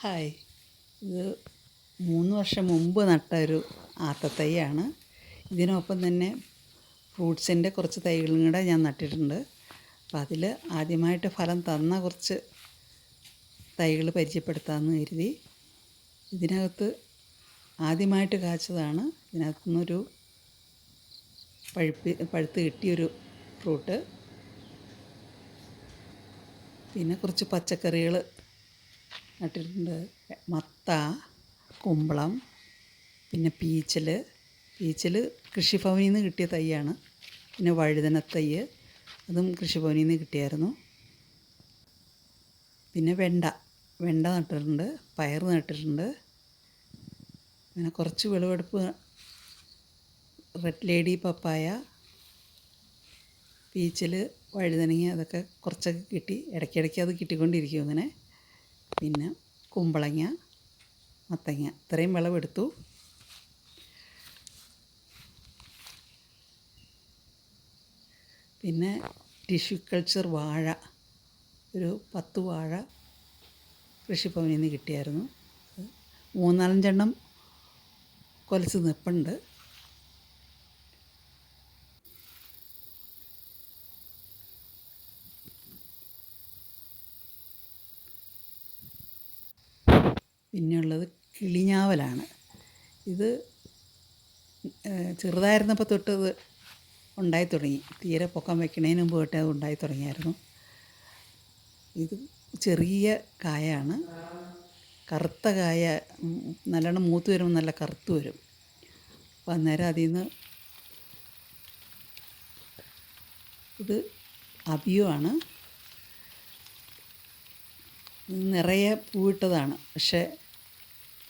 Hi, ഇത് 3 വർഷം മുമ്പ് നട്ട ഒരു ആത്തത്തൈയാണ്. ഇതിനൊപ്പം തന്നെ ഫ്രൂട്ട്സിൻ്റെ കുറച്ച് തൈകളും കൂടെ ഞാൻ നട്ടിട്ടുണ്ട്. അപ്പം അതിൽ ആദ്യമായിട്ട് ഫലം തന്ന കുറച്ച് തൈകൾ പരിചയപ്പെടുത്താമെന്ന് കരുതി. ഇതിനകത്ത് ആദ്യമായിട്ട് കായ്ച്ചതാണ്. ഇതിനകത്തു നിന്നൊരു പഴുത്ത് കിട്ടിയൊരു ഫ്രൂട്ട്. പിന്നെ കുറച്ച് പച്ചക്കറികൾ നട്ടിട്ടുണ്ട്. മത്ത, കുമ്പളം, പിന്നെ പീച്ചൽ കൃഷിഭവനിൽ നിന്ന് കിട്ടിയ തൈയാണ്. പിന്നെ വഴുതനത്തൈ, അതും കൃഷിഭവനിൽ നിന്ന് കിട്ടിയായിരുന്നു. പിന്നെ വെണ്ട നട്ടിട്ടുണ്ട്, പയർ നട്ടിട്ടുണ്ട്. പിന്നെ കുറച്ച് വിളവെടുപ്പ് റെഡ് ലേഡി പപ്പായ, പീച്ചൽ, വഴുതനങ്ങ അതൊക്കെ കുറച്ചൊക്കെ കിട്ടി. ഇടയ്ക്കിടയ്ക്ക് അത് കിട്ടിക്കൊണ്ടിരിക്കും അങ്ങനെ. പിന്നെ കുമ്പളങ്ങ, മത്തങ്ങ ഇത്രയും വിളവെടുത്തു. പിന്നെ ടിഷ്യൂ കൾച്ചർ വാഴ, ഒരു 10 വാഴ കൃഷിഭവനിൽ നിന്ന് കിട്ടിയായിരുന്നു. 3-4 കൊലച്ച് നിൽപ്പുണ്ട്. പിന്നെയുള്ളത് കിളിഞ്ഞാവലാണ്. ഇത് ചെറുതായിരുന്നപ്പോൾ തൊട്ട് ഇത് ഉണ്ടായി തുടങ്ങി. തീരെ പൊക്കം വയ്ക്കണതിന് മുമ്പ് തൊട്ട് അത് ഉണ്ടായി തുടങ്ങിയായിരുന്നു. ഇത് ചെറിയ കായാണ്, കറുത്ത കായ. നല്ലോണം മൂത്ത് വരുമ്പോൾ നല്ല കറുത്ത് വരും. അപ്പം അന്നേരം അതിൽ നിന്ന് ഇത് അബിയുമാണ്. നിറയെ പൂവിട്ടതാണ്. പക്ഷേ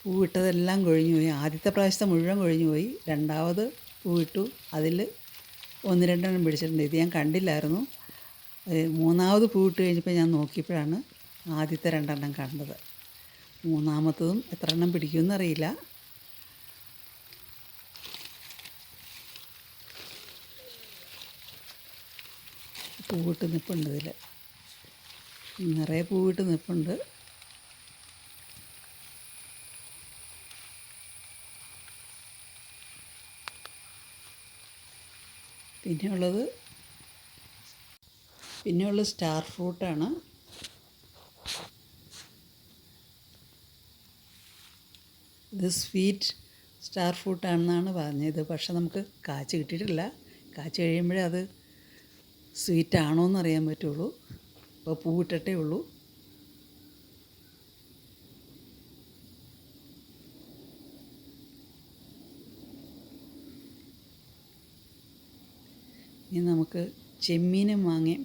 പൂവിട്ടതെല്ലാം കൊഴിഞ്ഞു പോയി. ആദ്യത്തെ പ്രാവശ്യത്തെ മുഴുവൻ കൊഴിഞ്ഞു പോയി. രണ്ടാമത് പൂവിട്ടു, അതിൽ 1-2 പിടിച്ചിട്ടുണ്ട്. ഇത് ഞാൻ കണ്ടില്ലായിരുന്നു. മൂന്നാമത് പൂവിട്ട് കഴിഞ്ഞപ്പോൾ ഞാൻ നോക്കിയപ്പോഴാണ് ആദ്യത്തെ 2 കണ്ടത്. മൂന്നാമത്തതും എത്ര എണ്ണം പിടിക്കുമെന്നറിയില്ല. പൂവിട്ട് നിൽപ്പുണ്ട്. ഇതിൽ നിറയെ പൂവിട്ട് നിൽപ്പുണ്ട്. പിന്നെയുള്ളത് സ്റ്റാർ ഫ്രൂട്ടാണ്. ഇത് സ്വീറ്റ് സ്റ്റാർ ഫ്രൂട്ടാണെന്നാണ് പറഞ്ഞത്. പക്ഷെ നമുക്ക് കാച്ച് കിട്ടിയിട്ടില്ല. കാച്ച് കഴിയുമ്പോഴേ അത് സ്വീറ്റ് ആണോ എന്നറിയാൻ പറ്റുള്ളൂ. അപ്പോൾ പൂവിട്ടിട്ടേ ഉള്ളൂ. ഇനി നമുക്ക് ചെമ്മീനും മാങ്ങയും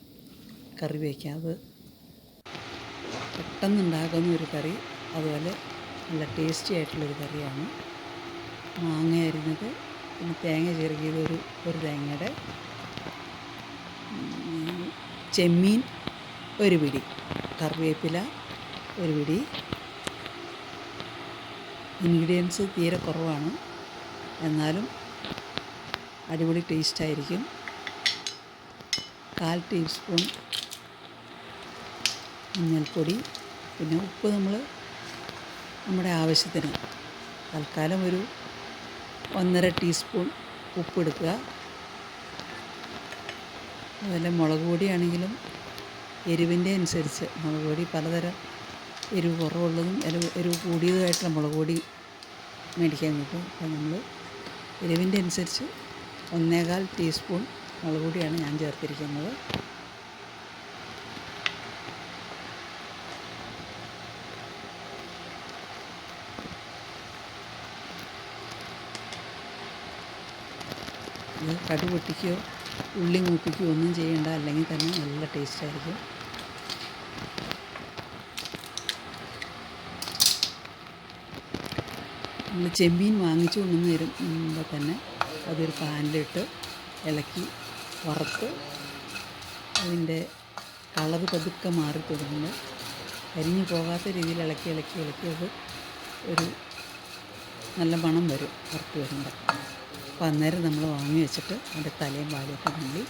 കറി വയ്ക്കാം. അത് പെട്ടെന്നുണ്ടാക്കുന്ന ഒരു കറി, അതുപോലെ നല്ല ടേസ്റ്റി ആയിട്ടുള്ളൊരു കറിയാണ്. മാങ്ങ അരിഞ്ഞത്, പിന്നെ തേങ്ങ ചിരകിയത് ഒരു തേങ്ങയുടെ, ചെമ്മീൻ 1 പിടി, കറിവേപ്പില 1 പിടി. ഇൻഗ്രീഡിയൻസ് തീരെ കുറവാണ്, എന്നാലും അടിപൊളി ടേസ്റ്റായിരിക്കും. 1/4 ടീസ്പൂൺ മഞ്ഞൾപ്പൊടി, പിന്നെ ഉപ്പ് നമ്മുടെ ആവശ്യത്തിന്. തൽക്കാലം ഒരു 1.5 ടീസ്പൂൺ ഉപ്പെടുക്കുക. അതുപോലെ മുളക് പൊടിയാണെങ്കിലും എരിവിൻ്റെ അനുസരിച്ച് മുളക് പൊടി പലതരം എരിവ് കുറവുള്ളതും എരിവ് കൂടിയതുമായിട്ടുള്ള മുളക് പൊടി മേടിക്കാൻ കിട്ടും. അപ്പോൾ നമ്മൾ എരിവിൻ്റെ അനുസരിച്ച് 1.25 ടീസ്പൂൺ മുളക് പൊടിയാണ് ഞാൻ ചേർത്തിരിക്കുന്നത്. ഇത് കടുക് പൊട്ടിക്കുകയോ ഉള്ളി മൂപ്പിക്കുകയോ ഒന്നും ചെയ്യേണ്ട, അല്ലെങ്കിൽ തന്നെ നല്ല ടേസ്റ്റായിരിക്കും. നമ്മൾ ചെമ്മീൻ വാങ്ങിച്ചു കൊണ്ടുവരുമ്പോൾ തന്നെ അതൊരു പാനിലിട്ട് ഇളക്കി വറുത്ത് അതിൻ്റെ കളറ് പതുക്കെ മാറി തുടങ്ങുമ്പോൾ കരിഞ്ഞു പോകാത്ത രീതിയിൽ ഇളക്കി അത് ഒരു നല്ല മണം വരും വറുത്ത് വരുമ്പോൾ. അപ്പോൾ അന്നേരം നമ്മൾ വാങ്ങി വെച്ചിട്ട് അതിൻ്റെ തലയും വാലൊക്കെ നുള്ളി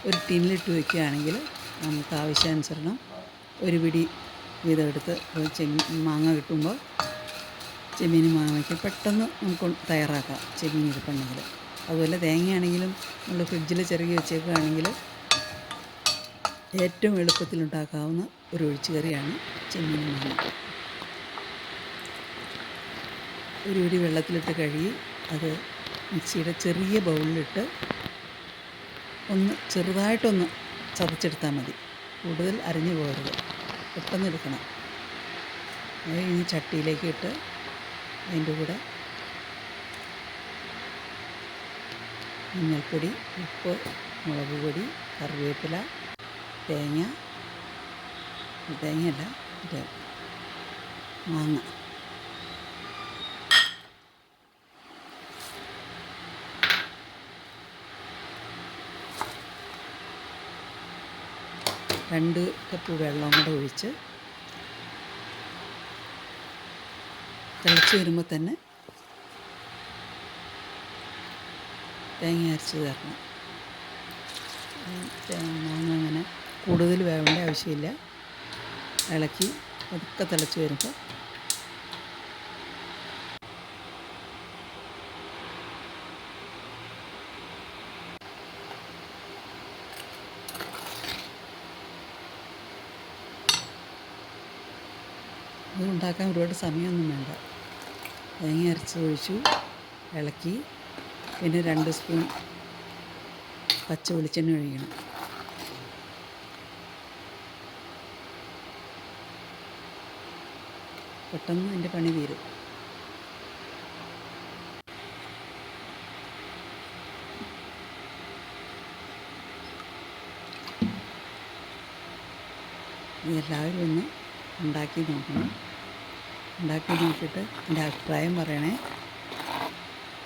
ഒരു ടിന്നിലിട്ട് വയ്ക്കുകയാണെങ്കിൽ നമുക്ക് ആവശ്യാനുസരണം 1 പിടി വീതം എടുത്ത് മാങ്ങ കിട്ടുമ്പോൾ ചെമ്മീനും മാങ്ങ വയ്ക്കും. പെട്ടെന്ന് നമുക്ക് തയ്യാറാക്കാം ചെമ്മീൻ ഇരിപ്പുണ്ടെങ്കിൽ. അതുപോലെ തേങ്ങയാണെങ്കിലും നമ്മൾ ഫ്രിഡ്ജിൽ ചിരകി വെച്ചേക്കുകയാണെങ്കിൽ ഏറ്റവും എളുപ്പത്തിലുണ്ടാക്കാവുന്ന ഒരു ഒഴിച്ചു കറിയാണ് ചെമ്മീനും മാങ്ങ. ഒരു പിടി വെള്ളത്തിലിട്ട് കഴുകി അത് മിക്സിയുടെ ചെറിയ ബൗളിലിട്ട് ചെറുതായിട്ടൊന്ന് ചതച്ചെടുത്താൽ മതി. കൂടുതൽ അരിഞ്ഞു പോകരുത്, പെട്ടെന്ന് എടുക്കണം. അത് ഇനി ചട്ടിയിലേക്ക് ഇട്ട് അതിൻ്റെ കൂടെ മഞ്ഞൾപ്പൊടി, ഉപ്പ്, മുളക് പൊടി, കറിവേപ്പില, തേങ്ങയല്ല മറ്റേ മാങ്ങ, രണ്ട് കപ്പ് വെള്ളം കൂടെ ഒഴിച്ച് തിളച്ച് വരുമ്പോൾ തന്നെ തേങ്ങ അരച്ച് ചേർക്കണം. മാങ്ങ അങ്ങനെ കൂടുതൽ വേവേണ്ട ആവശ്യമില്ല. ഇളക്കി പതുക്കെ തിളച്ച് വരുമ്പോൾ ഇത് ഉണ്ടാക്കാൻ ഒരുപാട് സമയമൊന്നും വേണ്ട. തേങ്ങ അരച്ച് ഒഴിച്ചു, ഇളക്കി, പിന്നെ 2 സ്പൂൺ പച്ച വെളിച്ചെണ്ണ ഒഴിക്കണം. പെട്ടെന്ന് അതിൻ്റെ പണി തീരും. ഇതെല്ലാവരും ഒന്ന് ഉണ്ടാക്കി നോക്കണം. ഉണ്ടാക്കി നോക്കിയിട്ട് എൻ്റെ അഭിപ്രായം പറയണേ.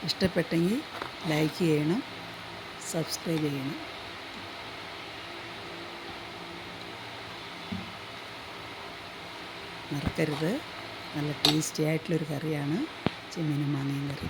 ഇഷ്ടപ്പെട്ടെങ്കിൽ ലൈക്ക് ചെയ്യണം, സബ്സ്ക്രൈബ് ചെയ്യണം. മറക്കരുത്. നല്ല ടേസ്റ്റി ആയിട്ടുള്ളൊരു കറിയാണ് ചെമ്മീനും മാങ്ങയും കറി.